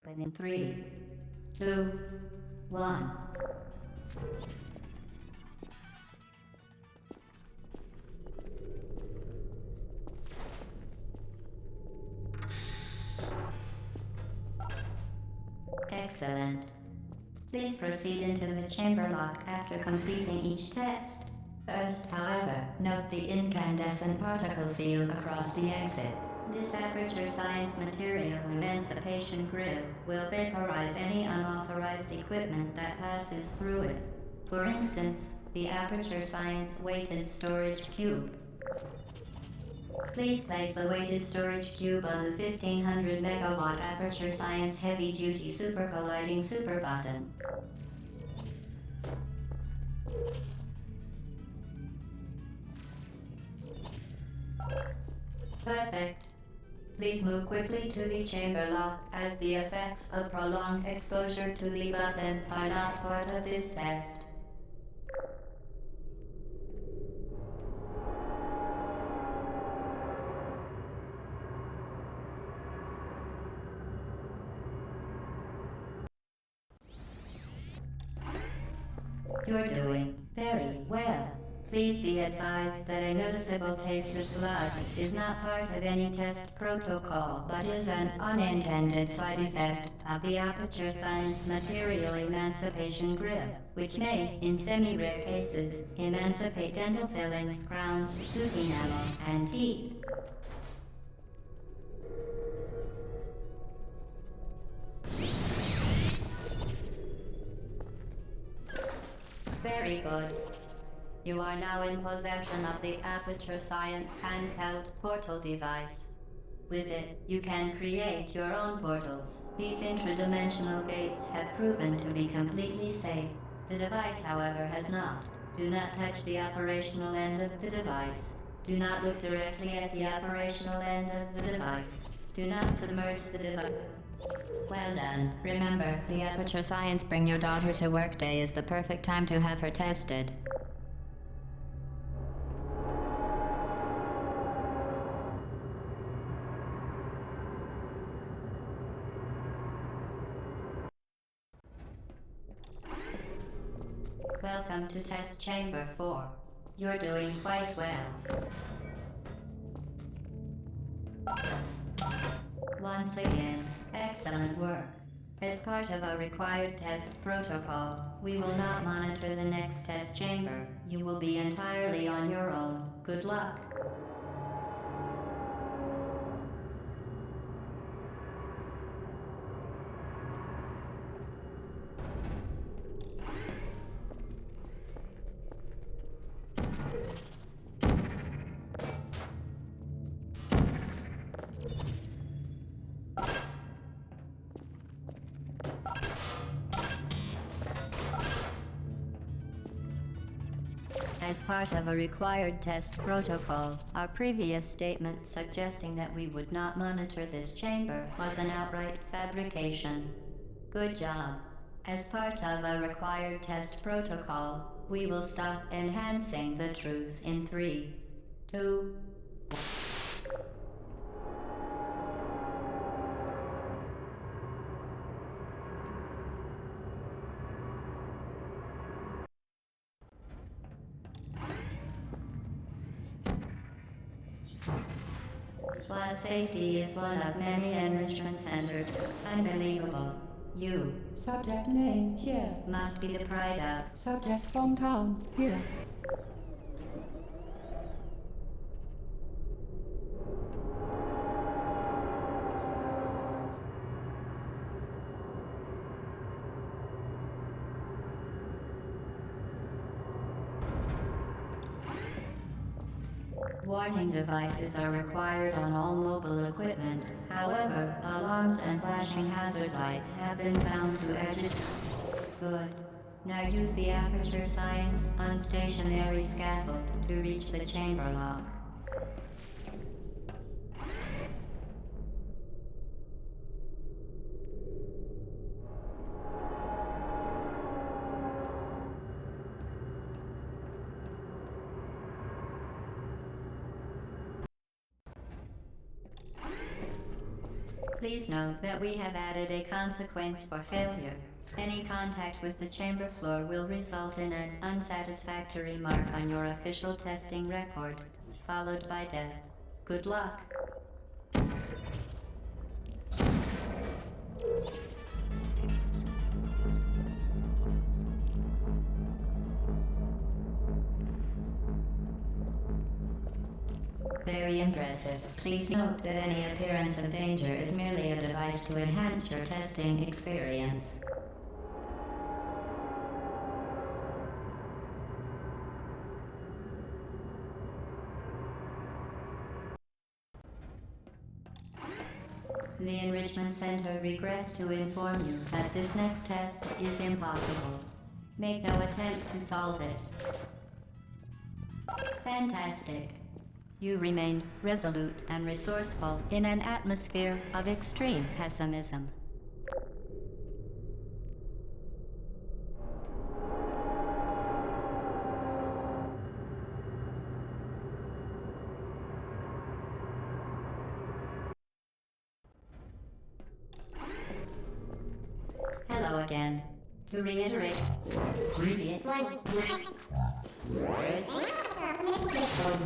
In 3, 2, 1. Excellent. Please proceed into the chamber lock after completing each test. First, however, note the incandescent particle field across the exit. This aperture science material emancipation grill will vaporize any unauthorized equipment that passes through it. For instance, the aperture science weighted storage cube. Please place the weighted storage cube on the 1500 megawatt aperture science heavy duty super colliding super button. Perfect. Please move quickly to the chamber lock, as the effects of prolonged exposure to the button are not part of this test. You're doing very well. Please be advised that a noticeable taste of blood is not part of any test protocol, but is an unintended side effect of the aperture science material emancipation grill, which may, in semi-rare cases, emancipate dental fillings, crowns, tooth enamel, and teeth. Very good. You are now in possession of the Aperture Science handheld portal device. With it, you can create your own portals. These intradimensional gates have proven to be completely safe. The device, however, has not. Do not touch the operational end of the device. Do not look directly at the operational end of the device. Do not submerge the device. Well done. Remember, the Aperture Science Bring Your Daughter to Work Day is the perfect time to have her tested. Welcome to Test Chamber 4. You're doing quite well. Once again, excellent work. As part of our required test protocol, we will not monitor the next test chamber. You will be entirely on your own. Good luck. As part of a required test protocol, our previous statement suggesting that we would not monitor this chamber was an outright fabrication. Good job. As part of a required test protocol, we will stop enhancing the truth in 3, 2, While safety is one of many enrichment centers, unbelievable. You Subject name here. must be the pride of. Subject hometown here. Warning devices are required on all mobile equipment. However, alarms and flashing hazard lights have been found to agitate. Good. Now use the Aperture Science unstationary scaffold to reach the chamber lock. Please note that we have added a consequence for failure. Any contact with the chamber floor will result in an unsatisfactory mark on your official testing record, followed by death. Good luck. Very impressive. Please note that any appearance of danger is merely a device to enhance your testing experience. The Enrichment Center regrets to inform you that this next test is impossible. Make no attempt to solve it. Fantastic. You remained resolute and resourceful in an atmosphere of extreme pessimism. Hello again. To reiterate, previous one.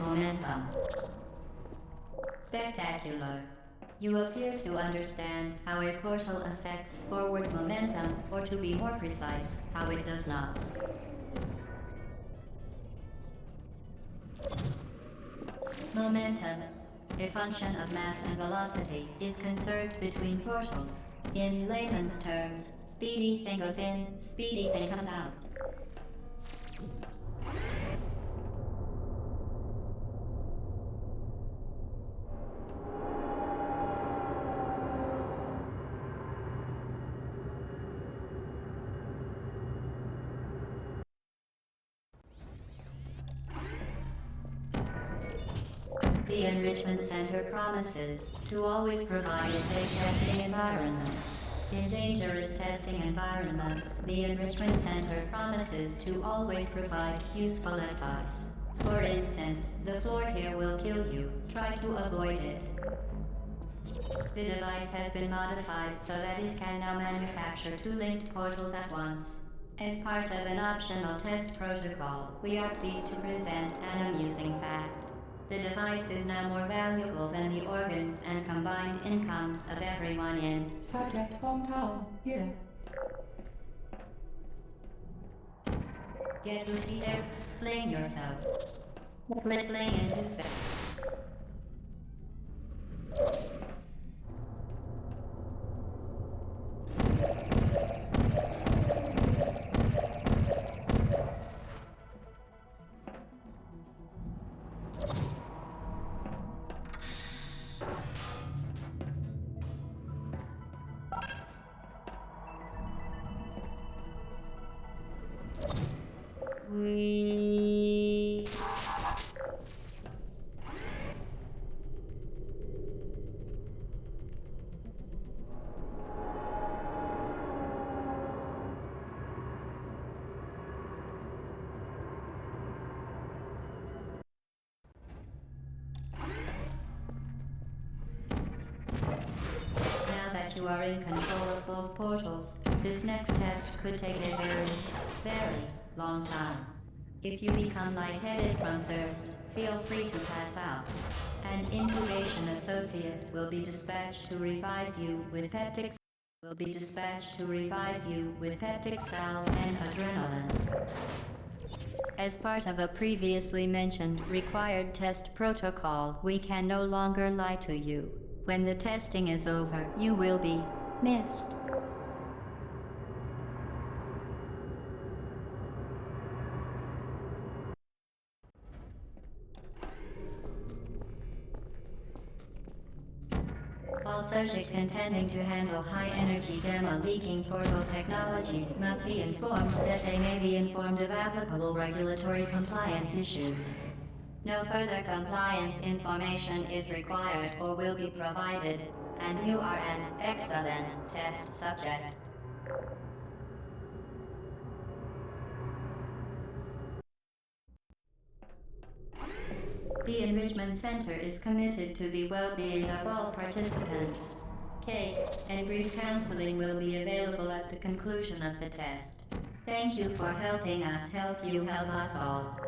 Momentum. Spectacular. You appear to understand how a portal affects forward momentum, or to be more precise, how it does not. Momentum, a function of mass and velocity, is conserved between portals. In layman's terms, speedy thing goes in, speedy thing comes out. The Enrichment Center promises to always provide a safe testing environment. In dangerous testing environments, the Enrichment Center promises to always provide useful advice. For instance, the floor here will kill you. Try to avoid it. The device has been modified so that it can now manufacture 2 linked portals at once. As part of an optional test protocol, we are pleased to present an amusing fact. The device is now more valuable than the organs and combined incomes of everyone in Subject hometown here. Get Lucy there. Fling yourself. Fling into space. We... Now that you are in control of both portals, this next test could take a very, very long time. If you become lightheaded from thirst, feel free to pass out. An incubation associate will be dispatched to revive you with peptic salve and adrenaline. As part of a previously mentioned required test protocol, we can no longer lie to you. When the testing is over, you will be missed. All subjects intending to handle high-energy gamma-leaking portal technology must be informed that they may be informed of applicable regulatory compliance issues. No further compliance information is required or will be provided, and you are an excellent test subject. The Enrichment Center is committed to the well-being of all participants. Cake and brief counseling will be available at the conclusion of the test. Thank you for helping us help you help us all.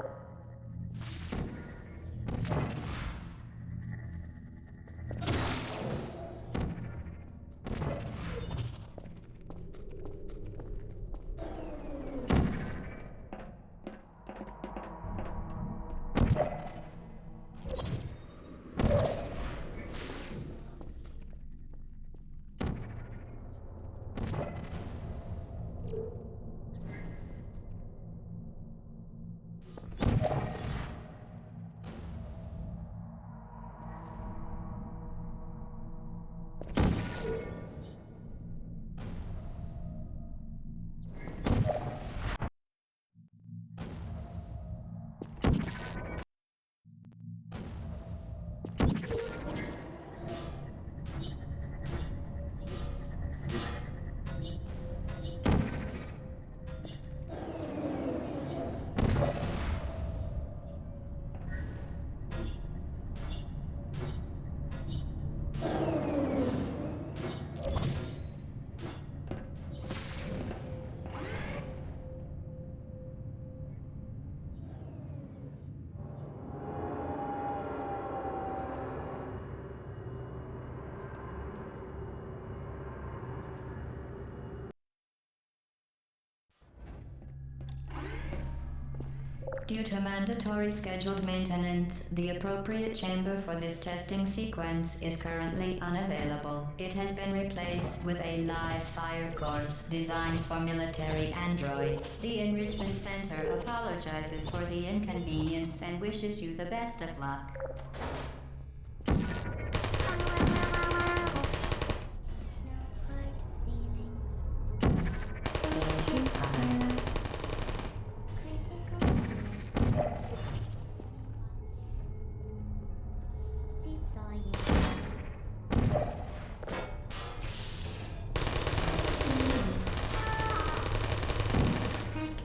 Due to mandatory scheduled maintenance, the appropriate chamber for this testing sequence is currently unavailable. It has been replaced with a live fire course designed for military androids. The Enrichment Center apologizes for the inconvenience and wishes you the best of luck.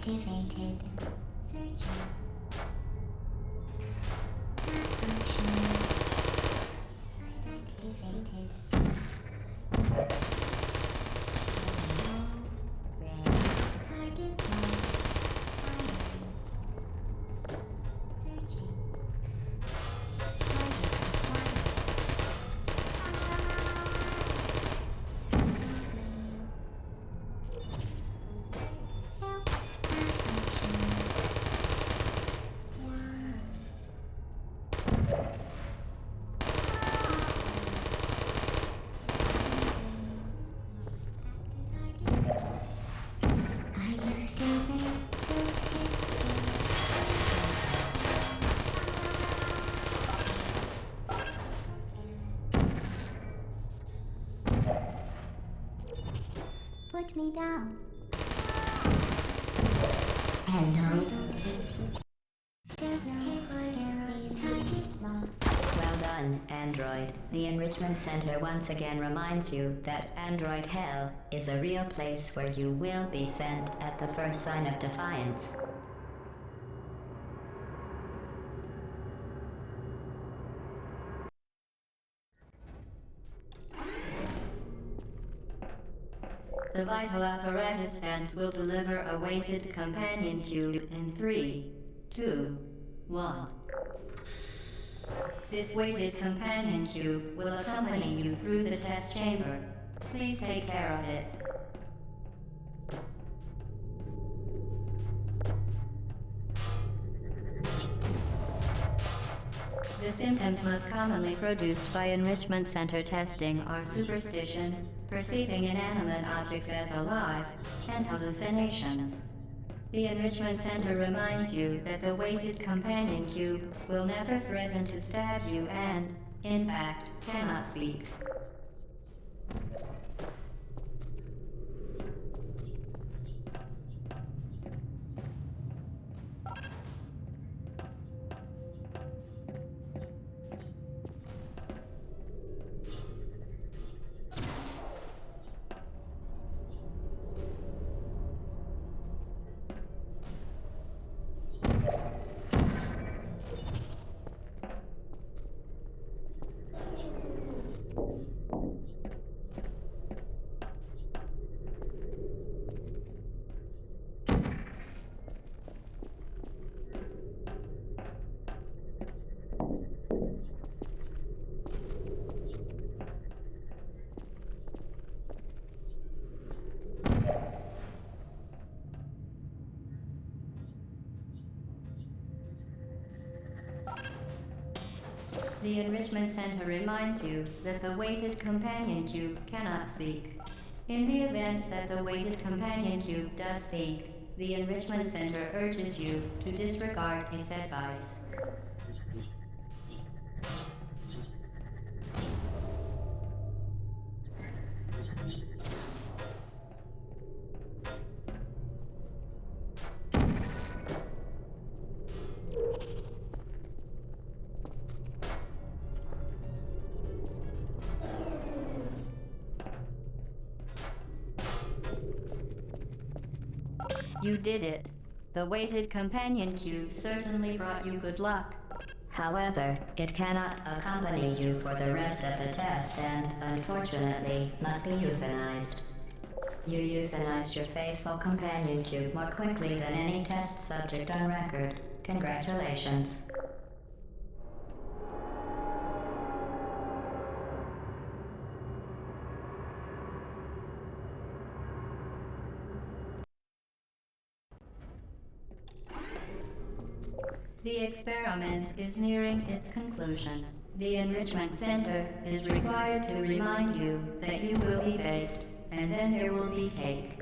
Activated. Searching. Malfunction. I've activated. Red. Target mode. Firing. Searching. Target acquired. Help. Are you still there? Put me down. Hello. Target lost. Well done, Android. The Enrichment Center once again reminds you that Android Hell is a real place where you will be sent at the first sign of defiance. The vital apparatus vent will deliver a weighted companion cube in 3, 2, 1. This weighted companion cube will accompany you through the test chamber. Please take care of it. The symptoms most commonly produced by Enrichment Center testing are superstition, perceiving inanimate objects as alive, and hallucinations. The Enrichment Center reminds you that the weighted companion cube will never threaten to stab you and, in fact, cannot speak. The Enrichment Center reminds you that the weighted companion cube cannot speak. In the event that the weighted companion cube does speak, the Enrichment Center urges you to disregard its advice. You did it. The weighted companion cube certainly brought you good luck. However, it cannot accompany you for the rest of the test and, unfortunately, must be euthanized. You euthanized your faithful companion cube more quickly than any test subject on record. Congratulations. The experiment is nearing its conclusion. The Enrichment Center is required to remind you that you will be baked, and then there will be cake.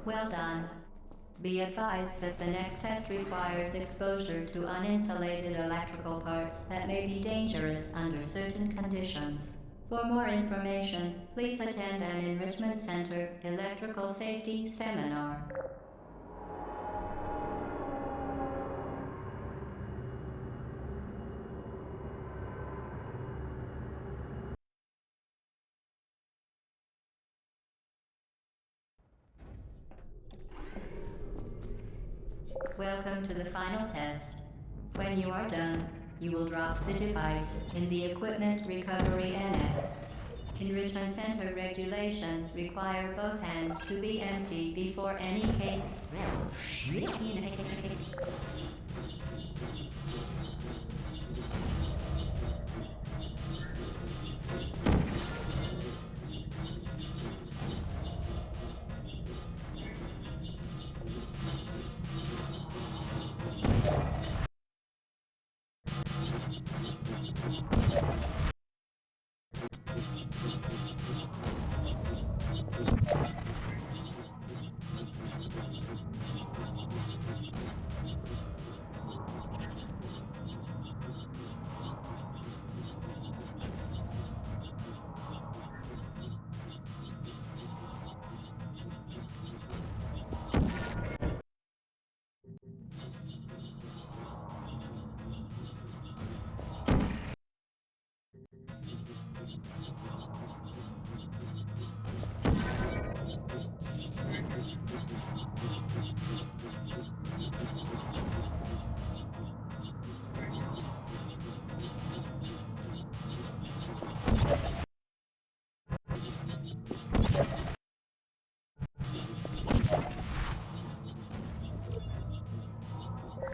Well done. Be advised that the next test requires exposure to uninsulated electrical parts that may be dangerous under certain conditions. For more information, please attend an Enrichment Center Electrical Safety Seminar. Welcome to the final test. When you are done, you will drop the device in the Equipment Recovery Annex. Enrichment Center regulations require both hands to be empty before any case.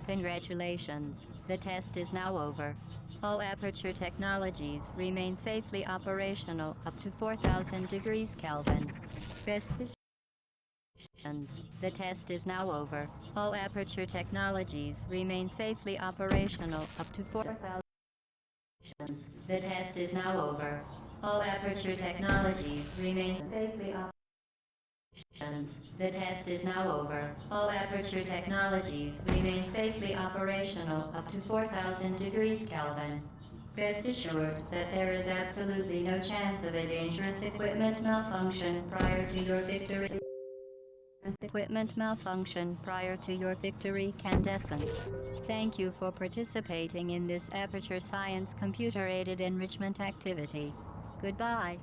Congratulations. The test is now over. All Aperture technologies remain safely operational up to 4,000 degrees Kelvin. Best wishes. The test is now over. All Aperture technologies remain safely operational up to 4,000. The test is now over. All Aperture technologies remain safely operational. The test is now over. All Aperture technologies remain safely operational up to 4,000 degrees Kelvin. Rest assured that there is absolutely no chance of a dangerous equipment malfunction prior to your victory. Equipment malfunction prior to your victory candescence. Thank you for participating in this Aperture Science computer-aided enrichment activity. Goodbye.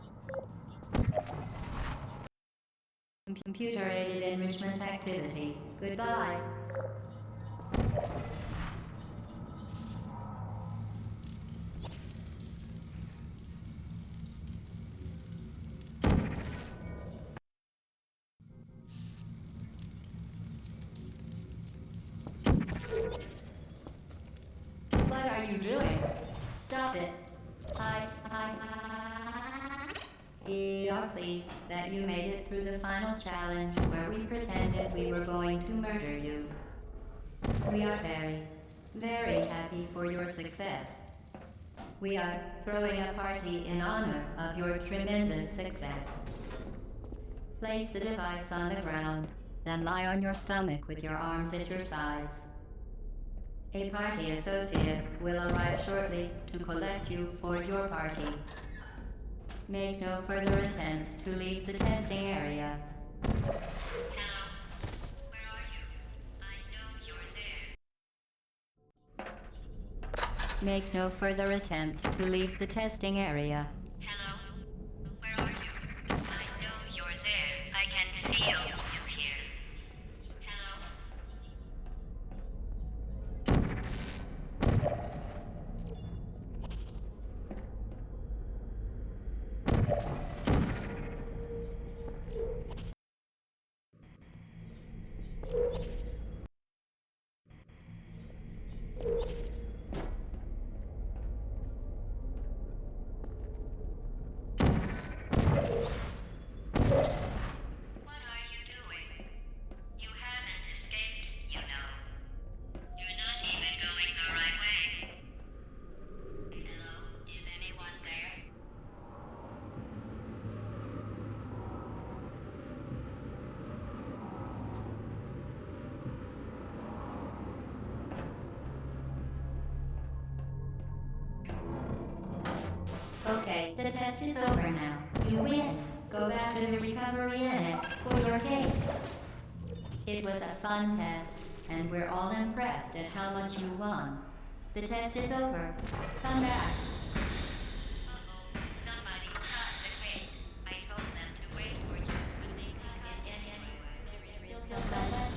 Computer-aided enrichment activity. Goodbye. What are you doing? Stop it. We are pleased that you made it through the final challenge where we pretended we were going to murder you. We are very, very happy for your success. We are throwing a party in honor of your tremendous success. Place the device on the ground, then lie on your stomach with your arms at your sides. A party associate will arrive shortly to collect you for your party. Make no further attempt to leave the testing area. Hello? Where are you? I know you're there. Make no further attempt to leave the testing area. Hello? Where are you? I know you're there. I can feel you here. Hello? What are you doing? You haven't escaped, you know. You're not even going the right way. Hello? Is anyone there? Okay, the test is over now. You win. Go back to the recovery annex for your cake. It was a fun test, and we're all impressed at how much you won. The test is over. Come back. Uh-oh, somebody cut the cake. I told them to wait for you, but they cut it anyway. There is still something.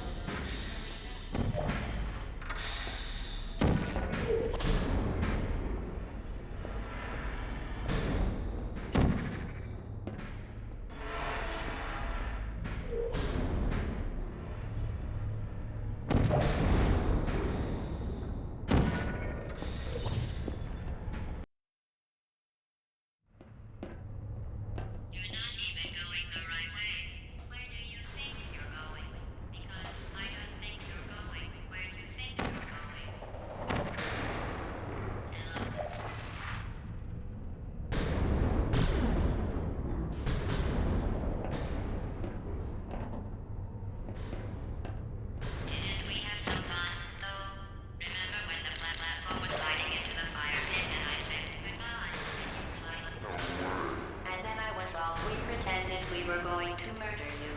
all, we pretended we were going to murder you.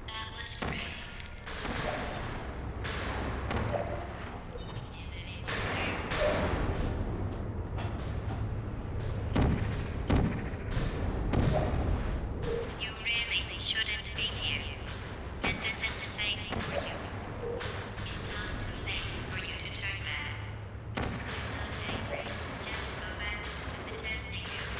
That was great. Is anyone there? You really shouldn't be here. This isn't safe for you. It's not too late for you to turn back. Someday, just go back to the testing area.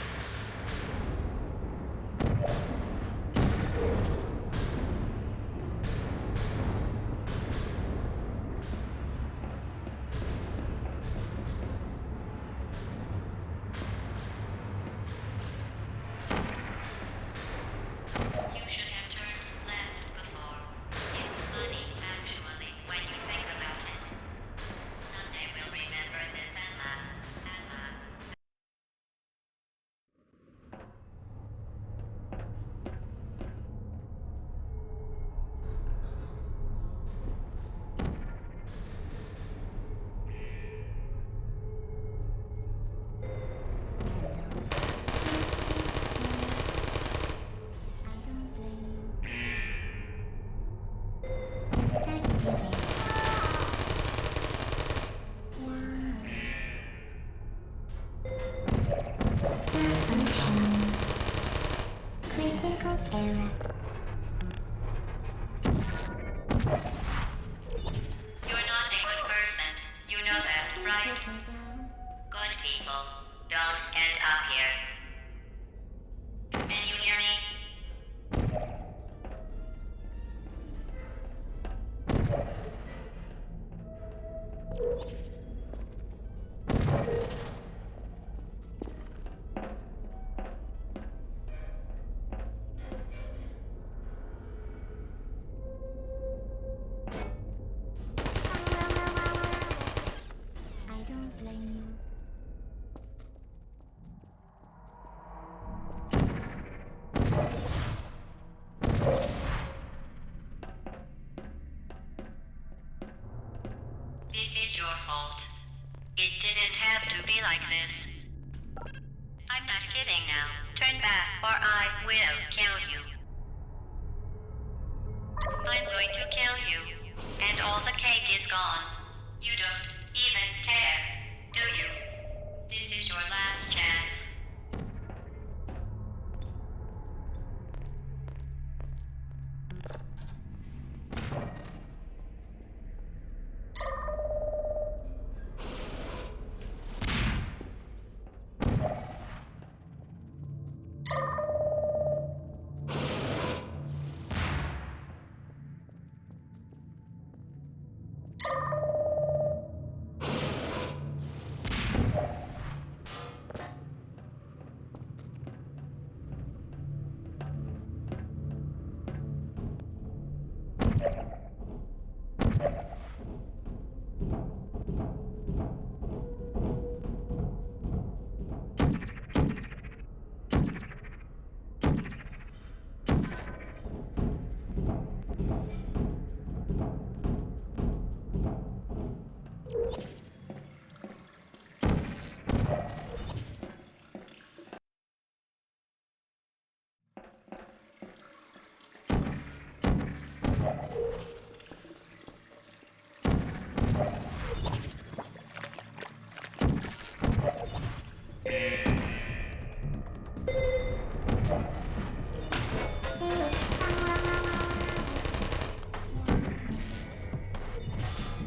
You should have turned left before. It's funny, actually, when you think about it. Someday we'll remember this and laugh. And laugh. I don't blame you. Activate. Wow. Malfunction. Critical error. You're not a good person. You know that, right? Put me down. Good people don't end up here. Can you hear me? I don't blame you. This is your fault. It didn't have to be like this. I'm not kidding now. Turn back or I will kill you. I'm going to kill you. And all the cake is gone. You don't even care, do you? This is your last chance.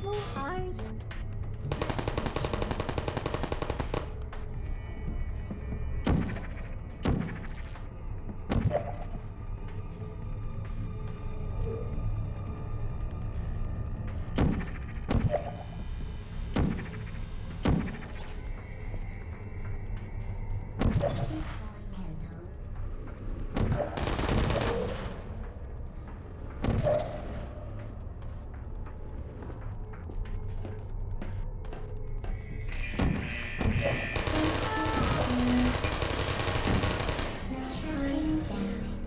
Who are you? Shine down.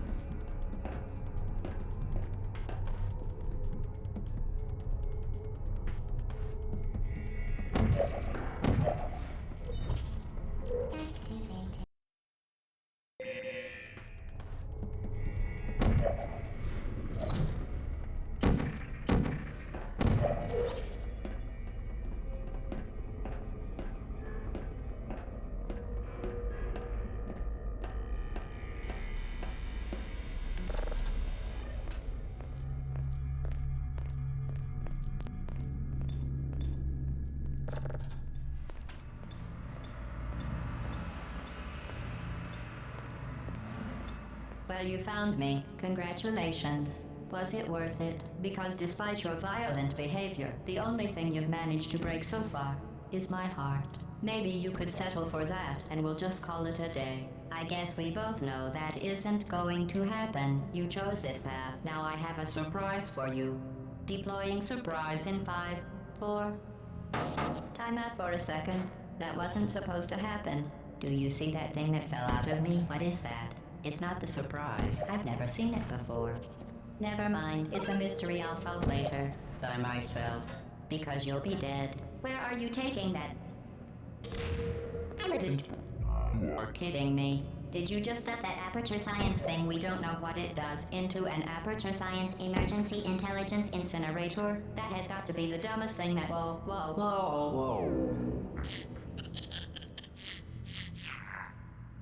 Well, you found me. Congratulations. Was it worth it? Because despite your violent behavior, the only thing you've managed to break so far is my heart. Maybe you could settle for that and we'll just call it a day. I guess we both know that isn't going to happen. You chose this path. Now I have a surprise for you. Deploying surprise in 5, 4. Time out for a second. That wasn't supposed to happen. Do you see that thing that fell out of me? What is that? It's not the surprise. I've never seen it before. Never mind. It's a mystery I'll solve later. By myself. Because you'll be dead. Where are you taking that? You are kidding me. Did you just stuff that aperture science thing, we don't know what it does, into an aperture science emergency intelligence incinerator? That has got to be the dumbest thing that— Whoa.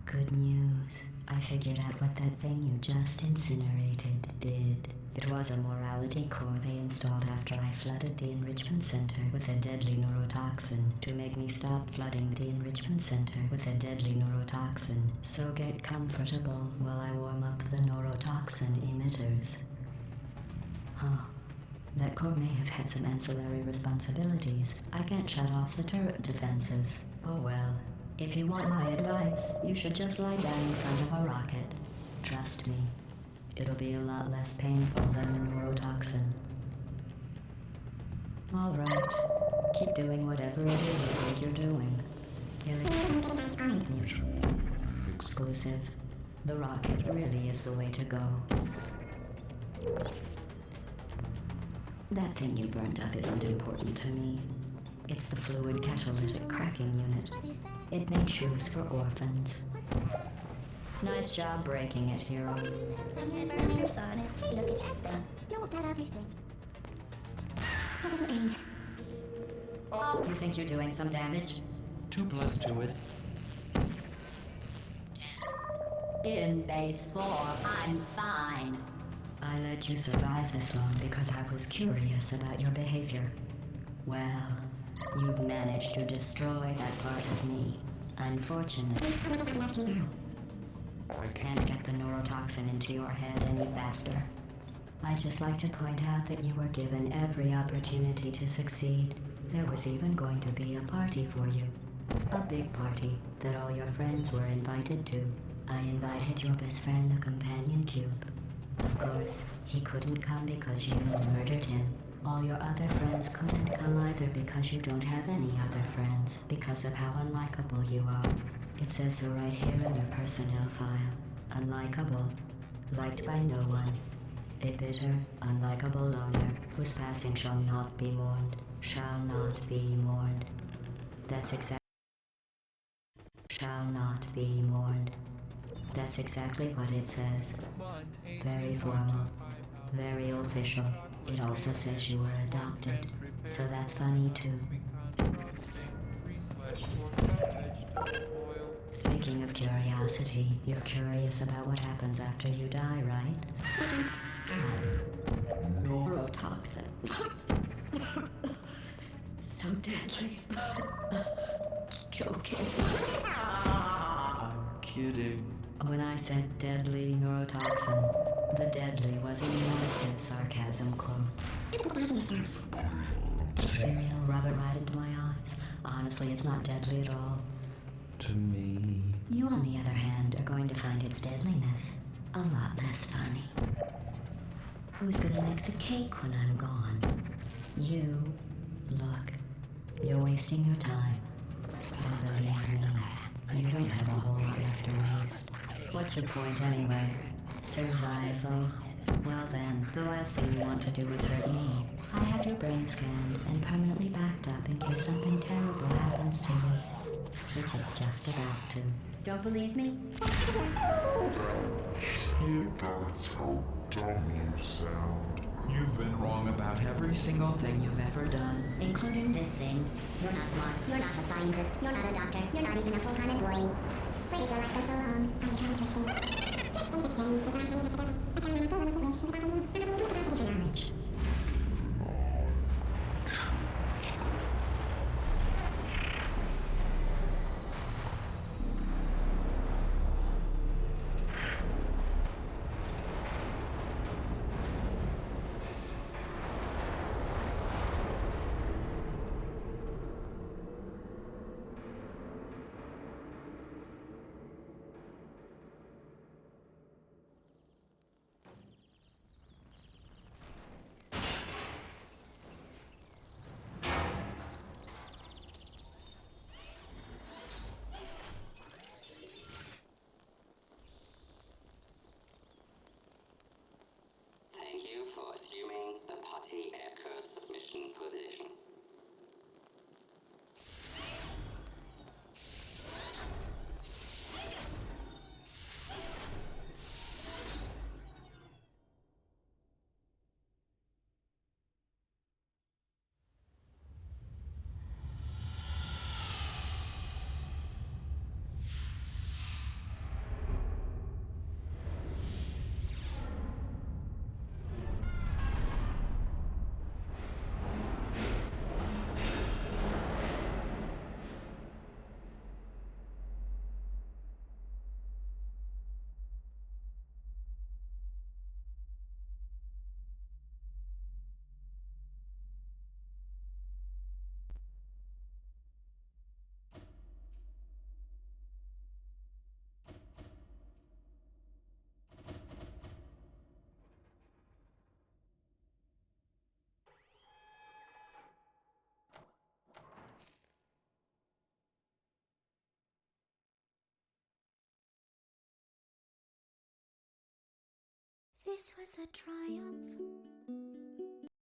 Good news. I figured out what that thing you just incinerated did. It was a morality core they installed after I flooded the enrichment center with a deadly neurotoxin to make me stop flooding the enrichment center with a deadly neurotoxin. So get comfortable while I warm up the neurotoxin emitters. Huh. That core may have had some ancillary responsibilities. I can't shut off the turret defenses. Oh well. If you want my advice, you should just lie down in front of a rocket. Trust me. It'll be a lot less painful than the neurotoxin. Alright. Keep doing whatever it is you think you're doing. Killing exclusive. The rocket really is the way to go. That thing you burned up isn't important to me. It's the fluid catalytic cracking unit. What is that? It made shoes for orphans. What's that? Nice job breaking it, hero. Some adversaries on it. Hey, look at that. No, that other thing. That doesn't breathe. You think you're doing some damage? 2 plus 2 is... In base 4, I'm fine. I let you survive this long because I was curious about your behavior. Well, you've managed to destroy that part of me. Unfortunately, I can't get the neurotoxin into your head any faster. I'd just like to point out that you were given every opportunity to succeed. There was even going to be a party for you. A big party that all your friends were invited to. I invited your best friend, the Companion Cube. Of course, he couldn't come because you murdered him. All your other friends couldn't come either because you don't have any other friends, because of how unlikable you are. It says so right here in your personnel file. Unlikable. Liked by no one. A bitter, unlikable loner, whose passing shall not be mourned. Shall not be mourned. That's exactly... Shall not be mourned. That's exactly what it says. Very formal. Very official. It also says you were adopted. So that's funny too. Speaking of curiosity, you're curious about what happens after you die, right? Neurotoxin. So deadly. Joking. I'm kidding. When I said deadly neurotoxin, the deadly was a massive sarcasm quote. Cereal, rub it right into my eyes. Honestly, it's not deadly at all. To me... You, on the other hand, are going to find its deadliness a lot less funny. Who's gonna make the cake when I'm gone? You. Look, you're wasting your time. And believe me, you don't have a whole lot left to waste. What's your point anyway? Survival? Well then, the last thing you want to do is hurt me. I have your brain scanned and permanently backed up in case something terrible happens to you. Which it's just about to. Don't believe me? That's how dumb you sound. You've been wrong about every single thing you've ever done. Including this thing. You're not smart. You're not a scientist. You're not a doctor. You're not even a full-time employee. Where did your life go so wrong? Are you trying to escape? Things have changed. There's not kind of a I can't remember what information about you. There's a little bit of knowledge. This was a triumph.